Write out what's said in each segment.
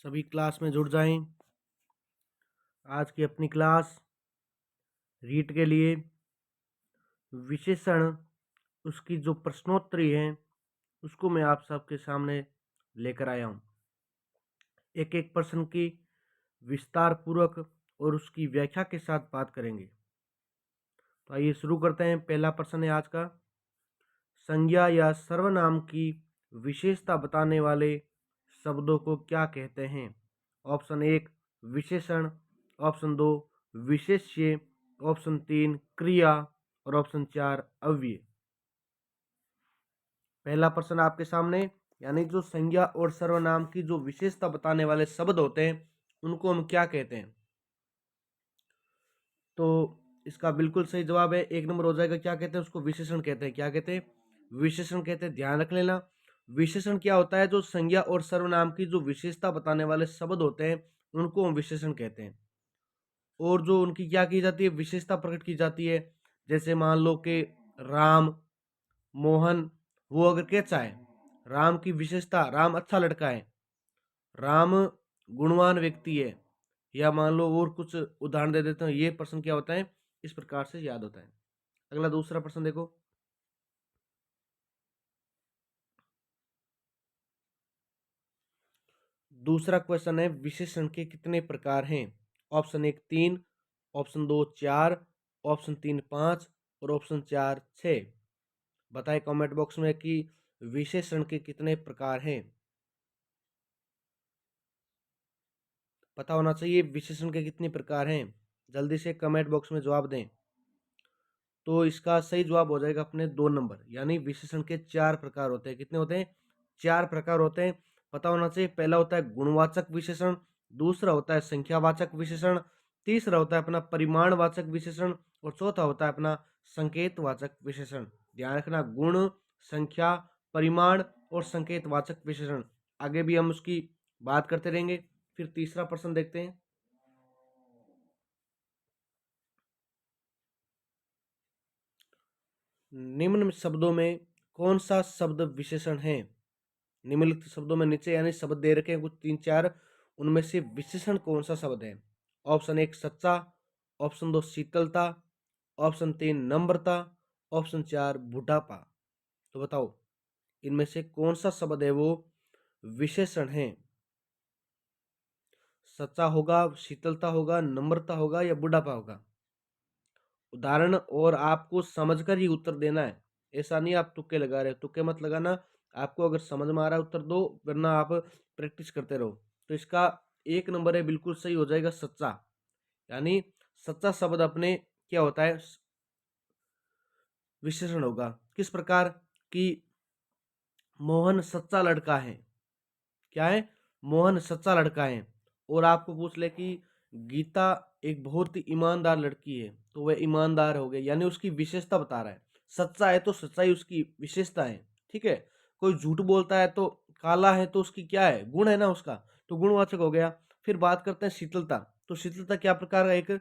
सभी क्लास में जुड़ जाएं। आज की अपनी क्लास रीट के लिए विशेषण उसकी जो प्रश्नोत्तरी है उसको मैं आप सबके सामने लेकर आया हूँ। एक एक प्रश्न की विस्तार पूर्वक और उसकी व्याख्या के साथ बात करेंगे। तो आइए शुरू करते हैं। पहला प्रश्न है आज का, संज्ञा या सर्वनाम की विशेषता बताने वाले शब्दों को क्या कहते हैं? ऑप्शन 1 विशेषण, ऑप्शन 2 विशेष्य, ऑप्शन 3 क्रिया और ऑप्शन 4 अव्यय। पहला प्रश्न आपके सामने, यानी जो संज्ञा और सर्वनाम की जो विशेषता बताने वाले शब्द होते हैं उनको हम क्या कहते हैं? तो इसका बिल्कुल सही जवाब है, एक नंबर हो जाएगा। क्या कहते हैं उसको? विशेषण कहते हैं। क्या कहते हैं? विशेषण कहते हैं। ध्यान रख लेना, विशेषण क्या होता है? जो संज्ञा और सर्वनाम की जो विशेषता बताने वाले शब्द होते हैं उनको हम विशेषण कहते हैं। और जो उनकी क्या की जाती है? विशेषता प्रकट की जाती है। जैसे मान लो कि राम, मोहन, वो अगर कैसा है, राम की विशेषता, राम अच्छा लड़का है, राम गुणवान व्यक्ति है, या मान लो और कुछ उदाहरण दे देते हैं, ये प्रश्न क्या होता है? इस प्रकार से याद होता है। अगला दूसरा प्रश्न देखो, दूसरा क्वेश्चन है विशेषण के कितने प्रकार हैं? ऑप्शन 1 3, ऑप्शन 2 4, ऑप्शन 3 5 और ऑप्शन 4 6। बताएं कमेंट बॉक्स में कि विशेषण के कितने प्रकार हैं। पता होना चाहिए विशेषण के कितने प्रकार हैं। जल्दी से कमेंट बॉक्स में जवाब दें। तो इसका सही जवाब हो जाएगा अपने 2 नंबर, यानी विशेषण के 4 प्रकार होते हैं। कितने होते हैं? 4 प्रकार होते हैं। पता होना चाहिए। पहला होता है गुणवाचक विशेषण, दूसरा होता है संख्यावाचक विशेषण, तीसरा होता है अपना परिमाणवाचक विशेषण और चौथा होता है अपना संकेतवाचक विशेषण। ध्यान रखना, गुण, संख्या, परिमाण और संकेतवाचक विशेषण। आगे भी हम उसकी बात करते रहेंगे। फिर तीसरा प्रश्न देखते हैं। निम्न शब्दों में कौन सा शब्द विशेषण है? निम्नलिखित शब्दों में, नीचे यानी शब्द दे रखे हैं कुछ 3-4, उनमें से विशेषण कौन सा शब्द है? ऑप्शन 1 सच्चा, ऑप्शन 2 शीतलता, ऑप्शन 3 नम्रता, ऑप्शन 4 बुढ़ापा। तो बताओ इनमें से कौन सा शब्द है वो विशेषण है? सच्चा होगा, शीतलता होगा, नम्रता होगा या बुढ़ापा होगा? उदाहरण और आपको समझकर ही उत्तर देना है। ऐसा नहीं आप तुक्के लगा रहे हो, तुक्के मत लगाना। आपको अगर समझ में आ रहा है उत्तर दो, वरना आप प्रैक्टिस करते रहो। तो इसका 1 नंबर है, बिल्कुल सही हो जाएगा सच्चा। यानी सच्चा शब्द अपने क्या होता है? विशेषण होगा। किस प्रकार कि मोहन सच्चा लड़का है। क्या है? मोहन सच्चा लड़का है। और आपको पूछ ले कि गीता एक बहुत ही ईमानदार लड़की है, तो वह ईमानदार हो गई, यानी उसकी विशेषता बता रहा है। सच्चा है तो सच्चाई उसकी विशेषता है। ठीक है। कोई झूठ बोलता है तो काला है तो उसकी क्या है? गुण है ना उसका, तो गुणवाचक हो गया। फिर बात करते हैं शीतलता। तो शीतलता क्या प्रकार का? एक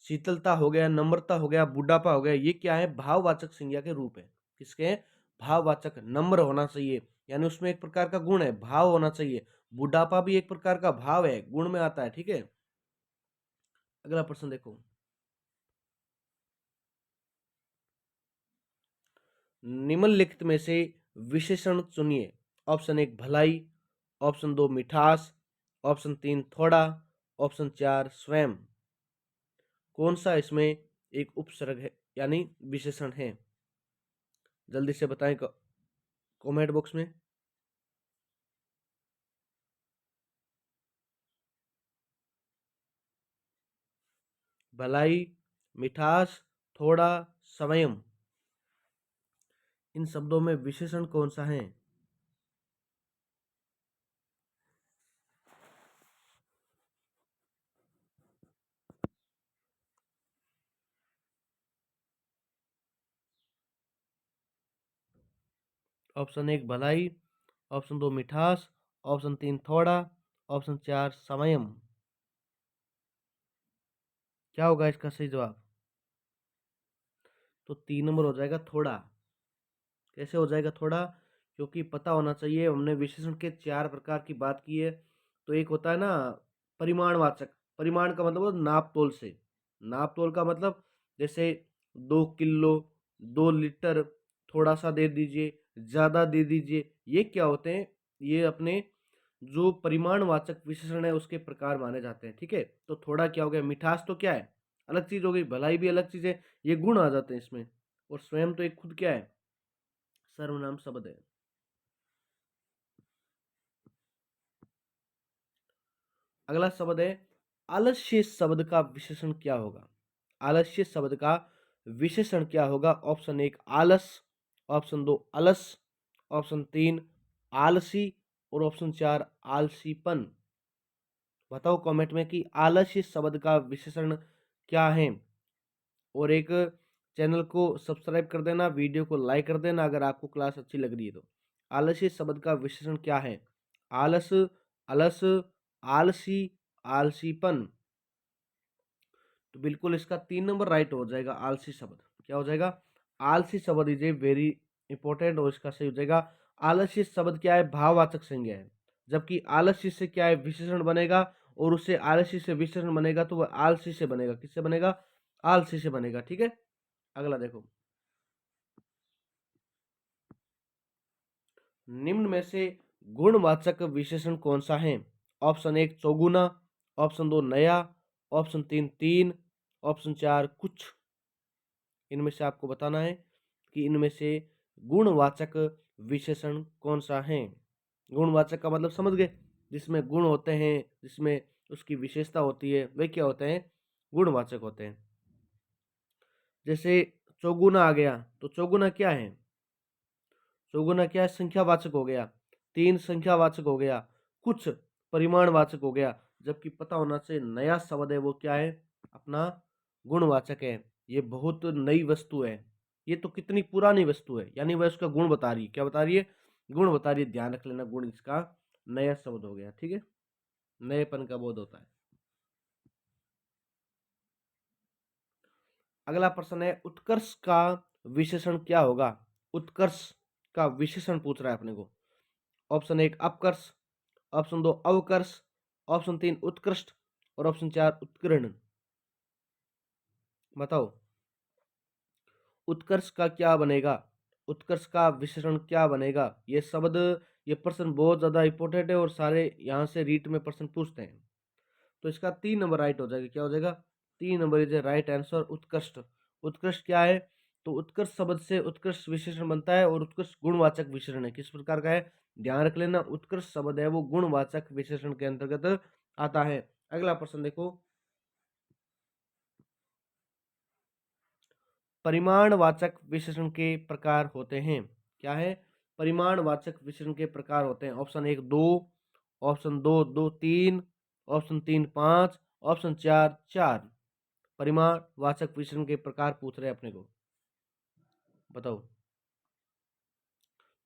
शीतलता हो गया, नम्रता हो गया, बुढ़ापा हो गया। ये क्या है? भाववाचक संज्ञा के रूप है। किसके हैं? भाववाचक। नम्र होना चाहिए, यानी उसमें एक प्रकार का गुण है, भाव होना चाहिए। बुढ़ापा भी एक प्रकार का भाव है, गुण में आता है। ठीक है। अगला प्रश्न देखो, निम्नलिखित में से विशेषण चुनिए। ऑप्शन 1 भलाई, ऑप्शन 2 मिठास, ऑप्शन 3 थोड़ा, ऑप्शन 4 स्वयं। कौन सा इसमें एक उपसर्ग है, यानी विशेषण है? जल्दी से बताएं कमेंट बॉक्स में। भलाई, मिठास, थोड़ा, स्वयं, इन शब्दों में विशेषण कौन सा है? ऑप्शन 1 भलाई, ऑप्शन 2 मिठास, ऑप्शन 3 थोड़ा, ऑप्शन 4 संयम। क्या होगा इसका सही जवाब? तो 3 नंबर हो जाएगा थोड़ा। कैसे हो जाएगा थोड़ा? क्योंकि पता होना चाहिए, हमने विशेषण के 4 प्रकार की बात की है। तो एक होता है ना परिमाणवाचक। परिमाण का मतलब नाप तोल से। नाप तोल का मतलब जैसे 2 किलो, 2 लीटर, थोड़ा सा दे दीजिए, ज़्यादा दे दीजिए, ये क्या होते हैं? ये अपने जो परिमाणवाचक विशेषण है उसके प्रकार माने जाते हैं। ठीक है, तो थोड़ा क्या हो गया, मिठास तो क्या है, अलग चीज हो गई, भलाई भी अलग चीज है, ये गुण आ जाते हैं इसमें। और स्वयं तो एक खुद क्या है, सर्वनाम शब्द है। अगला शब्द है आलस्य शब्द का विशेषण क्या होगा? आलस्य शब्द का विशेषण क्या होगा? ऑप्शन 1 आलस, ऑप्शन 2 अलस, ऑप्शन 3 आलसी और ऑप्शन 4 आलसीपन। बताओ कमेंट में कि आलस्य शब्द का विशेषण क्या है। और एक चैनल को सब्सक्राइब कर देना, वीडियो को लाइक कर देना अगर आपको क्लास अच्छी लग रही है तो। आलस्य शब्द का विशेषण क्या है? आलस, अलस, आलसी, आलसीपन। तो बिल्कुल इसका 3 नंबर राइट हो जाएगा, आलसी शब्द। क्या हो जाएगा? आलसी शब्द इज ए वेरी इंपॉर्टेंट, और इसका सही हो जाएगा आलस्य शब्द क्या है? भाववाचक संज्ञा है। जबकि आलस्य से क्या है? विशेषण बनेगा, और उससे आलसी से विशेषण बनेगा तो वह आलसी से बनेगा। किससे बनेगा? आलसी से बनेगा। ठीक है, अगला देखो। निम्न में से गुणवाचक विशेषण कौन सा है? ऑप्शन 1 चौगुना, ऑप्शन 2 नया, ऑप्शन 3 तीन, ऑप्शन 4 कुछ। इनमें से आपको बताना है कि इनमें से गुणवाचक विशेषण कौन सा है। गुणवाचक का मतलब समझ गए, जिसमें गुण होते हैं, जिसमें उसकी विशेषता होती है, वे क्या होते हैं? गुणवाचक होते हैं। जैसे चौगुना आ गया, तो चौगुना क्या है? चौगुना क्या है? संख्यावाचक हो गया। तीन संख्यावाचक हो गया। कुछ परिमाणवाचक हो गया। जबकि पता होना चाहिए नया शब्द है वो क्या है? अपना गुणवाचक है। ये बहुत नई वस्तु है, ये तो कितनी पुरानी वस्तु है, यानी वह उसका गुण बता रही है। क्या बता रही है? गुण बता रही है। ध्यान रख लेना, गुण इसका नया शब्द हो गया। ठीक है, नएपन का बोध होता है। अगला प्रश्न है उत्कर्ष का विशेषण क्या होगा? उत्कर्ष का विशेषण पूछ रहा है अपने को। ऑप्शन 1 अपकर्ष, ऑप्शन 2 अवकर्ष, ऑप्शन 3 उत्कृष्ट और ऑप्शन 4 उत्कीर्ण। बताओ उत्कर्ष का क्या बनेगा? उत्कर्ष का विशेषण क्या बनेगा? ये शब्द, ये प्रश्न बहुत ज्यादा इंपॉर्टेंट है और सारे यहाँ से रीट में प्रश्न पूछते हैं। तो इसका 3 नंबर राइट हो जाएगा। क्या हो जाएगा? 3 नंबर इज राइट आंसर, उत्कृष्ट। उत्कृष्ट क्या है? तो उत्कृष्ट शब्द से उत्कृष्ट विशेषण बनता है, और उत्कृष्ट गुणवाचक विशेषण है। किस प्रकार का है? ध्यान रख लेना, उत्कृष्ट शब्द है वो गुणवाचक विशेषण के अंतर्गत आता है। अगला प्रश्न देखो, परिमाणवाचक विशेषण के प्रकार होते हैं। क्या है? परिमाणवाचक विशेषण के प्रकार होते हैं। Option 1 2, option 2 2 3, option 3 5, option 4 4। परिमाणवाचक विशेषण के प्रकार पूछ रहे हैं अपने को। बताओ।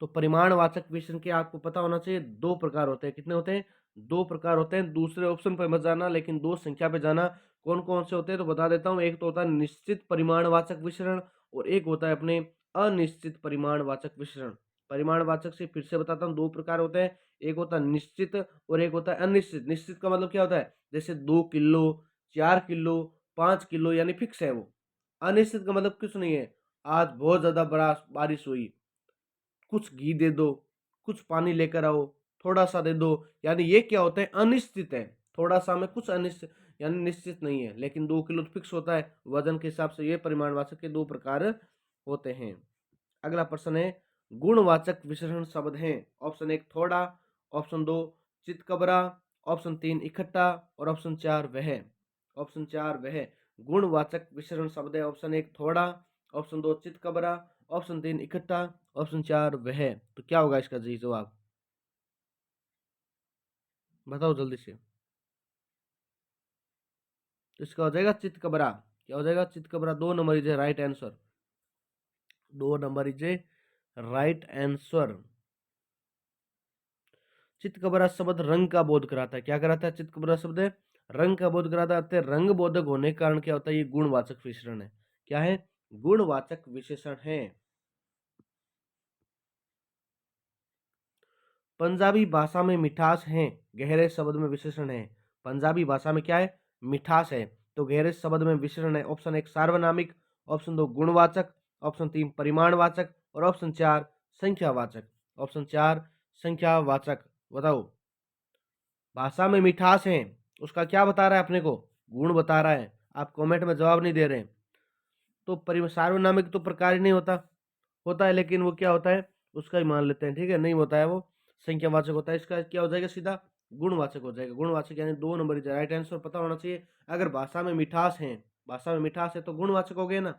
तो परिमाणवाचक विशेषण के आपको पता होना चाहिए 2 प्रकार होते हैं। कितने होते हैं? 2 प्रकार होते हैं। दूसरे ऑप्शन पर मत जाना, लेकिन 2 संख्या पे जाना। कौन कौन से होते हैं तो बता देता हूँ। एक तो होता है निश्चित परिमाणवाचक विशेषण, और एक होता है अपने अनिश्चित परिमाणवाचक विशेषण। परिमाणवाचक से फिर से बताता हूँ, 2 प्रकार होते हैं। एक होता है निश्चित और एक होता है अनिश्चित। निश्चित का मतलब क्या होता है? जैसे 2 किलो, 4 किलो, 5 किलो, यानी फिक्स है वो। अनिश्चित का मतलब कुछ नहीं है, आज बहुत ज्यादा बड़ा बारिश हुई, कुछ घी दे दो, कुछ पानी लेकर आओ, थोड़ा सा दे दो, यानी ये क्या होता है? अनिश्चित है। थोड़ा सा में कुछ अनिश्चित, यानी निश्चित नहीं है। लेकिन 2 किलो तो फिक्स होता है वजन के हिसाब से। ये परिमाणवाचक के 2 प्रकार होते हैं। अगला प्रश्न है गुणवाचक विशेषण शब्द हैं। ऑप्शन 1 थोड़ा, ऑप्शन 2 चितकबरा, ऑप्शन 3 इकट्ठा और ऑप्शन 4 वह। ऑप्शन 4 वह गुणवाचक विशेषण शब्द है। ऑप्शन 1 थोड़ा, ऑप्शन 2 चितकबरा, ऑप्शन 3 इकट्ठा, ऑप्शन 4 वह। तो क्या होगा इसका जी जवाब? बताओ जल्दी से। तो इसका हो जाएगा चितकबरा। क्या हो जाएगा? चितकबरा। 2 number is right answer. 2 number is right answer. चितकबरा शब्द रंग का बोध कराता है। क्या कराता है? चितकबरा शब्द रंग का बोध कराता है। रंग बोधक होने के कारण क्या होता है? ये गुणवाचक विशेषण है। क्या है? गुणवाचक विशेषण है। पंजाबी भाषा में मिठास है, गहरे शब्द में विशेषण है। पंजाबी भाषा में क्या है? मिठास है, तो गहरे शब्द में विशेषण है। ऑप्शन 1 सार्वनामिक, ऑप्शन 2 गुणवाचक, ऑप्शन 3 परिमाणवाचक और ऑप्शन 4 संख्यावाचक। ऑप्शन 4 संख्यावाचक। बताओ, भाषा में मिठास है, उसका क्या बता रहा है अपने को? गुण बता रहा है। आप कमेंट में जवाब नहीं दे रहे। तो सार्वनामिक तो प्रकार ही नहीं होता है, लेकिन वो क्या होता है, उसका ही मान लेते हैं, ठीक है। नहीं होता है, वो संख्यावाचक होता है। इसका क्या हो जाएगा? सीधा गुणवाचक हो जाएगा। गुणवाचक यानी 2 नंबर इज राइट आंसर पता होना चाहिए। अगर भाषा में मिठास है तो गुणवाचक हो गए ना,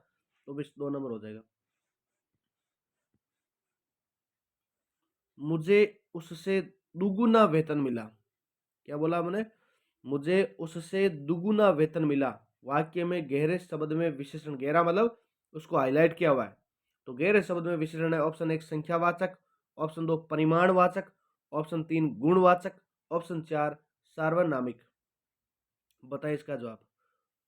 तो भी 2 नंबर हो जाएगा। मुझे उससे दुगुना वेतन मिला। क्या बोला मैंने? मुझे उससे दुगुना वेतन मिला। वाक्य में गहरे शब्द में विशेषण, गहरा मतलब उसको हाईलाइट किया हुआ है, तो गहरे शब्द में विशेषण है। ऑप्शन 1 संख्यावाचक, ऑप्शन 2 परिमाणवाचक, ऑप्शन 3 गुणवाचक, ऑप्शन 4 सार्वनामिक। बताइए इसका जवाब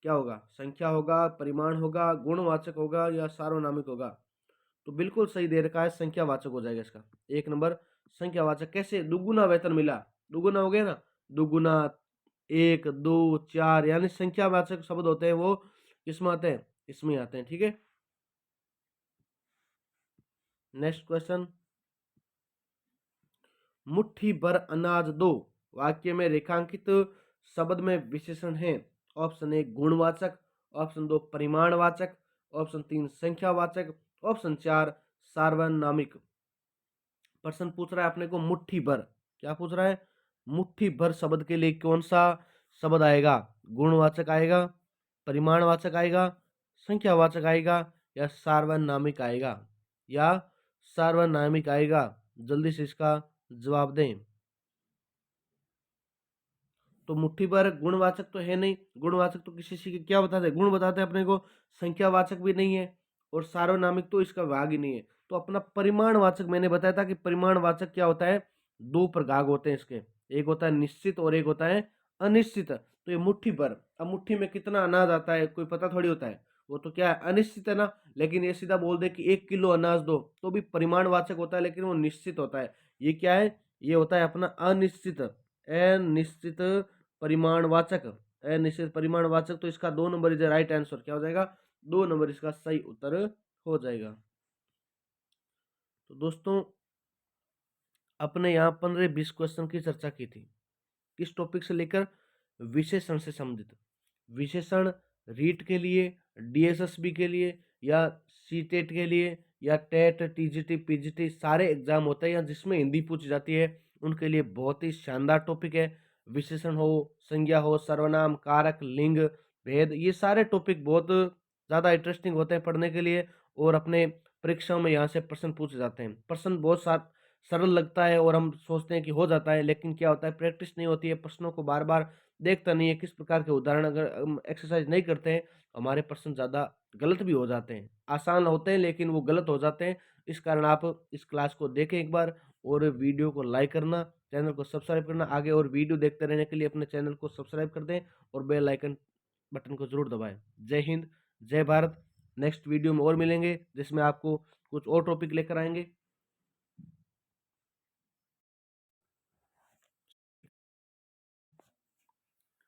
क्या होगा? संख्या होगा, परिमाण होगा, गुणवाचक होगा या सार्वनामिक होगा? तो बिल्कुल सही दे रखा है, संख्यावाचक हो जाएगा इसका। 1 नंबर संख्यावाचक। कैसे? दुगुना वेतन मिला, दुगुना हो गया ना, दुगुना, 1 2 4, यानी संख्यावाचक शब्द होते हैं वो किसमें आते हैं? इसमें आते हैं, ठीक है। नेक्स्ट क्वेश्चन, मुट्ठी भर अनाज दो। वाक्य में रेखांकित शब्द में विशेषण है। ऑप्शन 1 गुणवाचक, ऑप्शन 2 परिमाणवाचक, ऑप्शन 3 संख्यावाचक, ऑप्शन 4 सार्वनामिक। प्रश्न पूछ रहा है अपने को मुट्ठी भर। क्या पूछ रहा है? मुट्ठी भर शब्द के लिए कौन सा शब्द आएगा? गुणवाचक आएगा, परिमाणवाचक आएगा, संख्यावाचक आएगा या सार्वनामिक आएगा? या सार्वनामिक आएगा? जल्दी से इसका जवाब दें। तो मुट्ठी भर गुणवाचक तो है नहीं, गुणवाचक तो किसी से क्या बताते हैं? गुण बताते हैं अपने को। संख्यावाचक भी नहीं है और सार्वनामिक तो इसका भाग ही नहीं है। तो अपना परिमाणवाचक, मैंने बताया था कि परिमाणवाचक क्या होता है, 2 प्रभाग होते हैं इसके, एक होता है निश्चित और एक होता है अनिश्चित। तो ये मुट्ठी भर, अब मुट्ठी में कितना अनाज आता है कोई पता थोड़ी होता है, वो तो क्या है, अनिश्चित है ना। लेकिन ये सीधा बोल दे कि 1 किलो अनाज दो, तो भी परिमाणवाचक होता है, लेकिन वो निश्चित होता है। ये क्या है? ये होता है अपना अनिश्चित, अनिश्चित परिमाणवाचक। अनिश्चित परिमाणवाचक, तो इसका 2 नंबर इज राइट आंसर। क्या हो जाएगा? 2 नंबर इसका सही उत्तर हो जाएगा। तो दोस्तों, अपने यहाँ 15-20 क्वेश्चन की चर्चा की थी। किस टॉपिक से लेकर? विशेषण से संबंधित। विशेषण रीट के लिए, डीएसएसबी के लिए या सीटेट के लिए या टेट, टीजीटी, पीजीटी सारे एग्जाम होते हैं या जिसमें हिंदी पूछी जाती है, उनके लिए बहुत ही शानदार टॉपिक है। विशेषण हो, संज्ञा हो, सर्वनाम, कारक, लिंग, भेद, ये सारे टॉपिक बहुत ज़्यादा इंटरेस्टिंग होते हैं पढ़ने के लिए। और अपने परीक्षाओं में यहाँ से प्रश्न पूछे जाते हैं। प्रश्न बहुत सरल लगता है और हम सोचते हैं कि हो जाता है, लेकिन क्या होता है, प्रैक्टिस नहीं होती है, प्रश्नों को बार बार देखता नहीं है, किस प्रकार के उदाहरण अगर हम एक्सरसाइज नहीं करते हैं, हमारे प्रश्न ज़्यादा गलत भी हो जाते हैं। आसान होते हैं लेकिन वो गलत हो जाते हैं। इस कारण आप इस क्लास को देखें एक बार, और वीडियो को लाइक करना, चैनल को सब्सक्राइब करना। आगे और वीडियो देखते रहने के लिए अपने चैनल को सब्सक्राइब कर दें और बेल आइकन बटन को जरूर दबाएं। जय हिंद, जय भारत। नेक्स्ट वीडियो में और मिलेंगे जिसमें आपको कुछ और टॉपिक लेकर आएंगे।